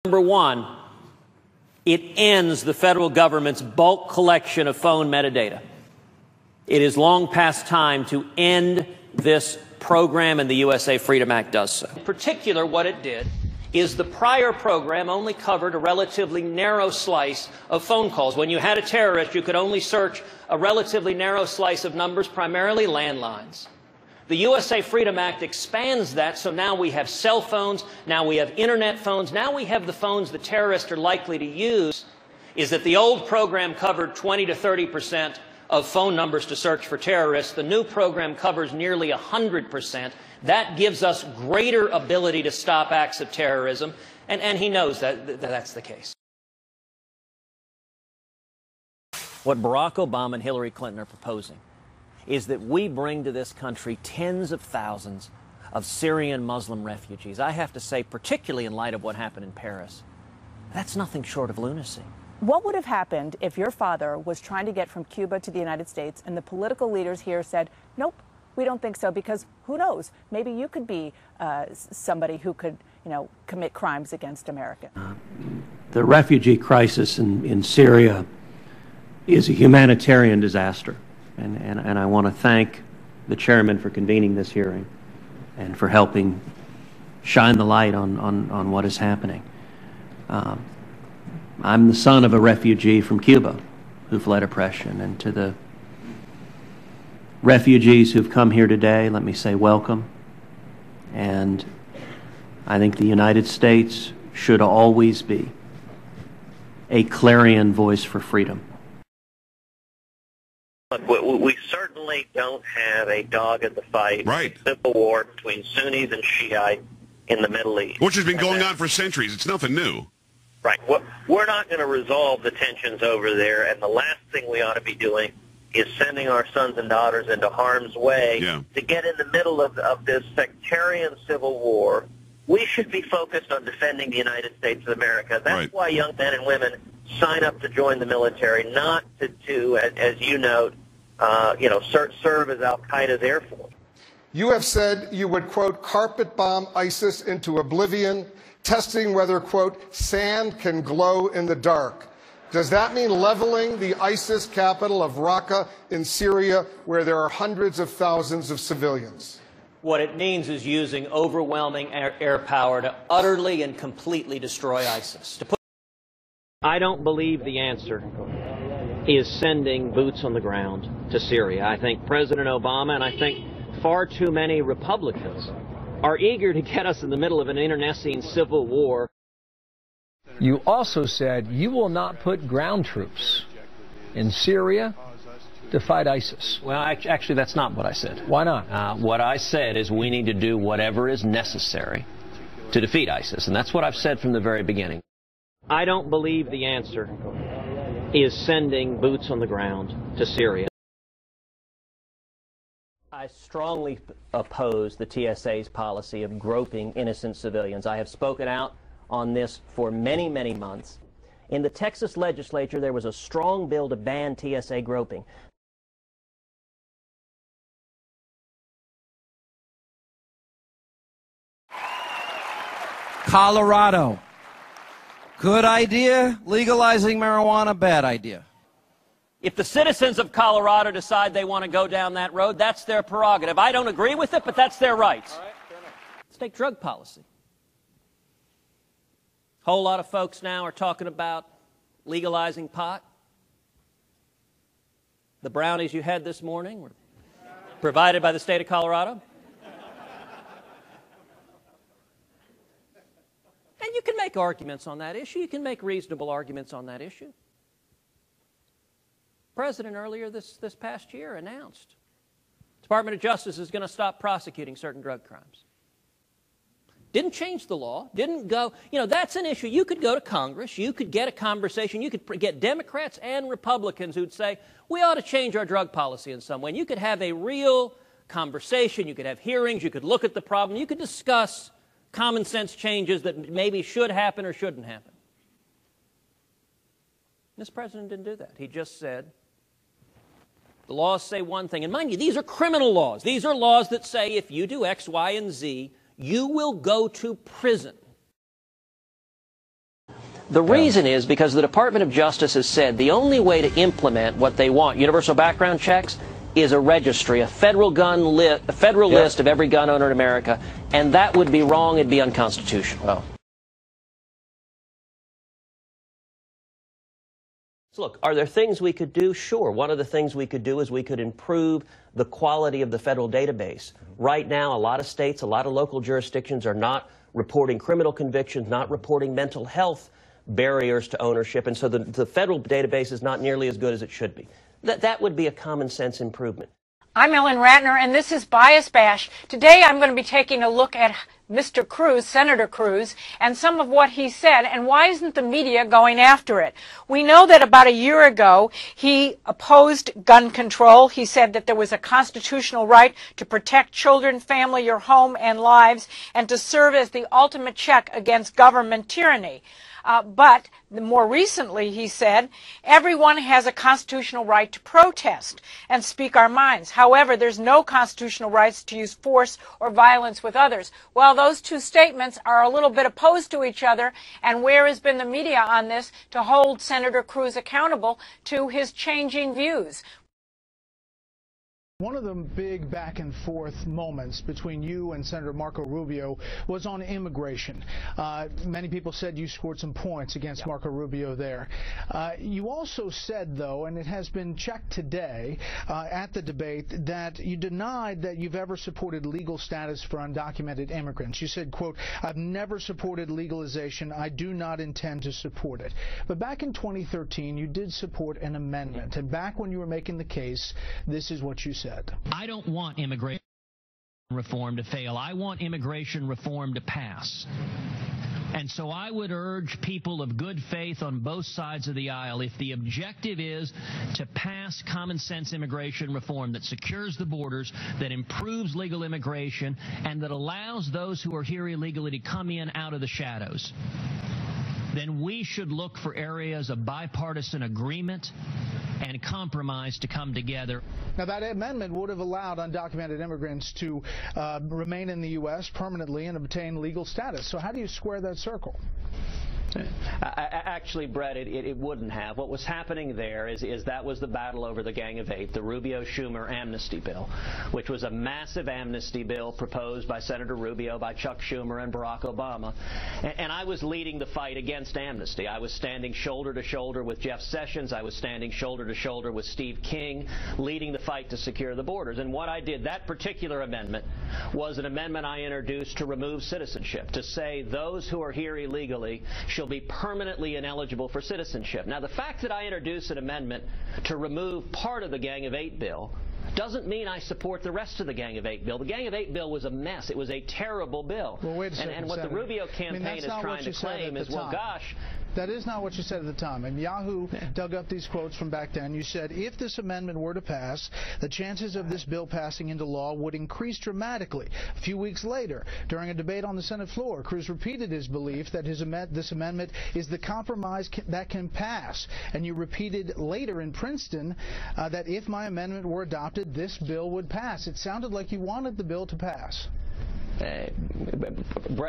Number one, it ends the federal government's bulk collection of phone metadata. It is long past time to end this program, and the USA Freedom Act does so. In particular, what it did is the prior program only covered a relatively narrow slice of phone calls. When you had a terrorist, you could only search a relatively narrow slice of numbers, primarily landlines. The USA Freedom Act expands that, so now we have cell phones, now we have internet phones, now we have the phones the terrorists are likely to use. Is that the old program covered 20 to 30% of phone numbers to search for terrorists. The new program covers nearly 100%. That gives us greater ability to stop acts of terrorism, and he knows that that's the case. What Barack Obama and Hillary Clinton are proposing is that we bring to this country tens of thousands of Syrian Muslim refugees. I have to say, particularly in light of what happened in Paris, that's nothing short of lunacy. What would have happened if your father was trying to get from Cuba to the United States and the political leaders here said, nope, we don't think so, because who knows, maybe you could be somebody who could, commit crimes against America? The refugee crisis in Syria is a humanitarian disaster. And I want to thank the chairman for convening this hearing and for helping shine the light on what is happening. I'm the son of a refugee from Cuba who fled oppression, and to the refugees who've come here today, let me say welcome. And I think the United States should always be a clarion voice for freedom. Look, we certainly don't have a dog in the fight. Right. Civil war between Sunnis and Shiites in the Middle East. Which has been going on for centuries. It's nothing new. Right. We're not going to resolve the tensions over there, and the last thing we ought to be doing is sending our sons and daughters into harm's way to get in the middle of this sectarian civil war. We should be focused on defending the United States of America. That's why young men and women sign up to join the military, not to as you note, serve as Al-Qaeda's Air Force. You have said you would, quote, carpet bomb ISIS into oblivion, testing whether, quote, sand can glow in the dark. Does that mean leveling the ISIS capital of Raqqa in Syria, where there are hundreds of thousands of civilians? What it means is using overwhelming air power to utterly and completely destroy ISIS. I don't believe the answer is sending boots on the ground to Syria. I think President Obama and I think far too many Republicans are eager to get us in the middle of an internecine civil war. You also said you will not put ground troops in Syria to fight ISIS. Well, actually, that's not what I said. Why not? What I said is we need to do whatever is necessary to defeat ISIS, and that's what I've said from the very beginning. I don't believe the answer is sending boots on the ground to Syria. I strongly oppose the TSA's policy of groping innocent civilians. I have spoken out on this for many, many months. In the Texas legislature, there was a strong bill to ban TSA groping. Colorado. Good idea. Legalizing marijuana, bad idea. If the citizens of Colorado decide they want to go down that road, that's their prerogative. I don't agree with it, but that's their rights. All right, fair enough. Let's take drug policy. A whole lot of folks now are talking about legalizing pot. The brownies you had this morning were provided by the state of Colorado. And you can make arguments on that issue. You can make reasonable arguments on that issue. The President earlier this past year announced the Department of Justice is going to stop prosecuting certain drug crimes. Didn't change the law, didn't go, that's an issue. You could go to Congress, you could get a conversation, you could get Democrats and Republicans who'd say, we ought to change our drug policy in some way. And you could have a real conversation, you could have hearings, you could look at the problem, you could discuss common sense changes that maybe should happen or shouldn't happen. This president didn't do that. He just said, the laws say one thing. And mind you, these are criminal laws. These are laws that say if you do X, Y, and Z, you will go to prison. The reason is because the Department of Justice has said the only way to implement what they want, universal background checks, is a registry, a federal list of every gun owner in America, and that would be wrong. It'd be unconstitutional. So look, are there things we could do? Sure. One of the things we could do is we could improve the quality of the federal database. Right now, a lot of states, a lot of local jurisdictions are not reporting criminal convictions, not reporting mental health barriers to ownership, and so the federal database is not nearly as good as it should be. That would be a common sense improvement. I'm Ellen Ratner, and this is Bias Bash. Today I'm going to be taking a look at Mr. Cruz, Senator Cruz, and some of what he said, and why isn't the media going after it? We know that about a year ago he opposed gun control. He said that there was a constitutional right to protect children, family, your home, and lives, and to serve as the ultimate check against government tyranny. But more recently, he said, everyone has a constitutional right to protest and speak our minds. However, there's no constitutional rights to use force or violence with others. Well, those two statements are a little bit opposed to each other, and where has been the media on this to hold Senator Cruz accountable to his changing views? One of the big back and forth moments between you and Senator Marco Rubio was on immigration. Many people said you scored some points against Marco Rubio there. You also said, though, and it has been checked today at the debate, that you denied that you've ever supported legal status for undocumented immigrants. You said, quote, "I've never supported legalization. I do not intend to support it." But back in 2013, you did support an amendment. And back when you were making the case, this is what you said. I don't want immigration reform to fail. I want immigration reform to pass. And so I would urge people of good faith on both sides of the aisle, if the objective is to pass common sense immigration reform that secures the borders, that improves legal immigration, and that allows those who are here illegally to come in out of the shadows, then we should look for areas of bipartisan agreement and compromise to come together. Now, that amendment would have allowed undocumented immigrants to remain in the U.S. permanently and obtain legal status. So how do you square that circle? Actually, Brett, it wouldn't have. What was happening there is that was the battle over the Gang of Eight, the Rubio-Schumer amnesty bill, which was a massive amnesty bill proposed by Senator Rubio, by Chuck Schumer, and Barack Obama. And I was leading the fight against amnesty. I was standing shoulder to shoulder with Jeff Sessions. I was standing shoulder to shoulder with Steve King, leading the fight to secure the borders. And what I did, that particular amendment, was an amendment I introduced to remove citizenship, to say those who are here illegally shall be permanently ineligible for citizenship. Now, the fact that I introduced an amendment to remove part of the Gang of Eight bill doesn't mean I support the rest of the Gang of Eight bill. The Gang of Eight bill was a mess. It was a terrible bill. Well, wait a second, and what Senator, the Rubio campaign is trying to claim is, well, gosh, that is not what you said at the time. And Yahoo dug up these quotes from back then. You said, if this amendment were to pass, the chances of this bill passing into law would increase dramatically. A few weeks later, during a debate on the Senate floor, Cruz repeated his belief that this amendment is the compromise that can pass. And you repeated later in Princeton that if my amendment were adopted, this bill would pass. It sounded like you wanted the bill to pass.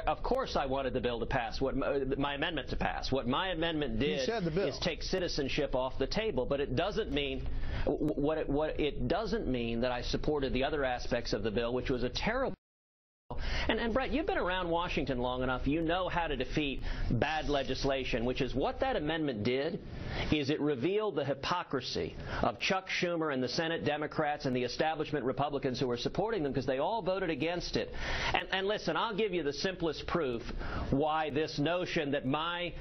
Of course I wanted the bill to pass, my amendment to pass. What my amendment did is take citizenship off the table, but it doesn't mean it doesn't mean that I supported the other aspects of the bill, which was a terrible. And Brett, you've been around Washington long enough. You know how to defeat bad legislation, which is what that amendment did, is it revealed the hypocrisy of Chuck Schumer and the Senate Democrats and the establishment Republicans who were supporting them, because they all voted against it. And listen, I'll give you the simplest proof why this notion that my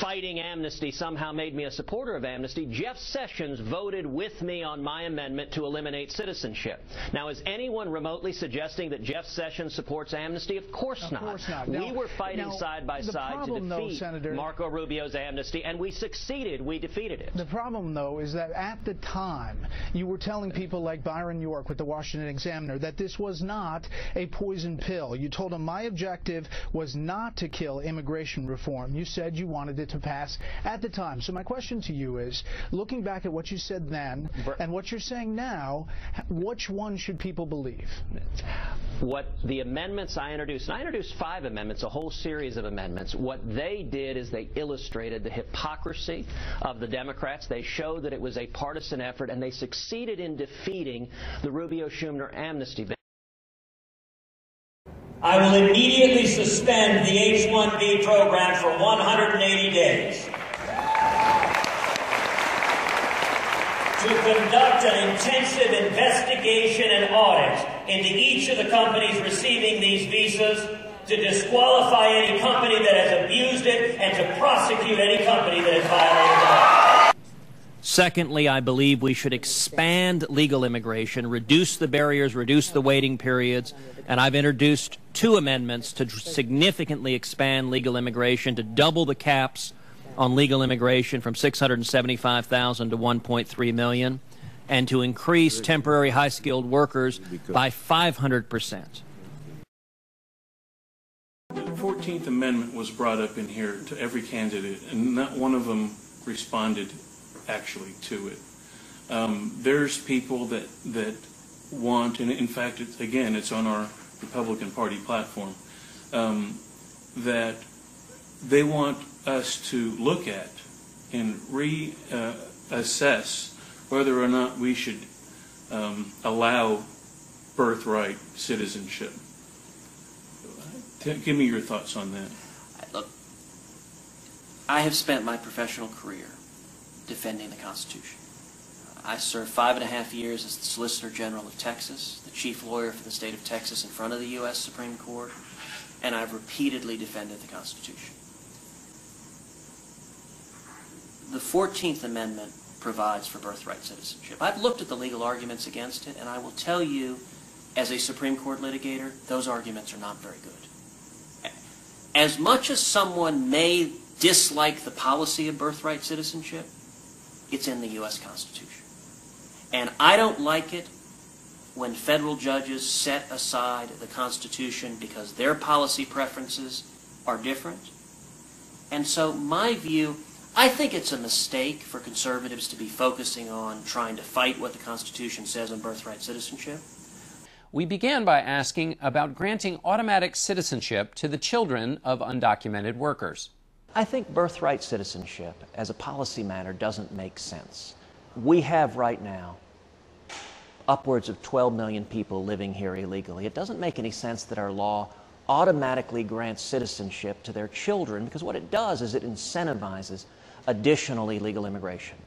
fighting amnesty somehow made me a supporter of amnesty. Jeff Sessions voted with me on my amendment to eliminate citizenship. Now, is anyone remotely suggesting that Jeff Sessions supports amnesty? Of course not. Of course not. We were fighting side by side to defeat Marco Rubio's amnesty, and we succeeded. We defeated it. The problem, though, is that at the time, you were telling people like Byron York with the Washington Examiner that this was not a poison pill. You told them my objective was not to kill immigration reform. You said you wanted it to pass at the time. So my question to you is, looking back at what you said then and what you're saying now, which one should people believe? What the amendments I introduced, and I introduced 5 amendments, a whole series of amendments. What they did is they illustrated the hypocrisy of the Democrats. They showed that it was a partisan effort, and they succeeded in defeating the Rubio-Schumer amnesty bill. I will immediately suspend the H-1B program for 180 days to conduct an intensive investigation and audit into each of the companies receiving these visas, to disqualify any company that has abused it, and to prosecute any company that has violated the law. Secondly, I believe we should expand legal immigration, reduce the barriers, reduce the waiting periods, and I've introduced 2 amendments to significantly expand legal immigration, to double the caps on legal immigration from 675,000 to 1.3 million, and to increase temporary high-skilled workers by 500%. The 14th Amendment was brought up in here to every candidate, and not one of them responded actually to it. There's people that want, and in fact, it's on our Republican Party platform, that they want us to look at and reassess whether or not we should allow birthright citizenship. Give me your thoughts on that. Look, I have spent my professional career defending the Constitution. I served 5.5 years as the Solicitor General of Texas, the chief lawyer for the state of Texas in front of the U.S. Supreme Court, and I've repeatedly defended the Constitution. The 14th Amendment provides for birthright citizenship. I've looked at the legal arguments against it, and I will tell you, as a Supreme Court litigator, those arguments are not very good. As much as someone may dislike the policy of birthright citizenship, it's in the U.S. Constitution. And I don't like it when federal judges set aside the Constitution because their policy preferences are different. And so my view, I think it's a mistake for conservatives to be focusing on trying to fight what the Constitution says on birthright citizenship. We began by asking about granting automatic citizenship to the children of undocumented workers. I think birthright citizenship as a policy matter doesn't make sense. We have right now upwards of 12 million people living here illegally. It doesn't make any sense that our law automatically grants citizenship to their children, because what it does is it incentivizes additional illegal immigration.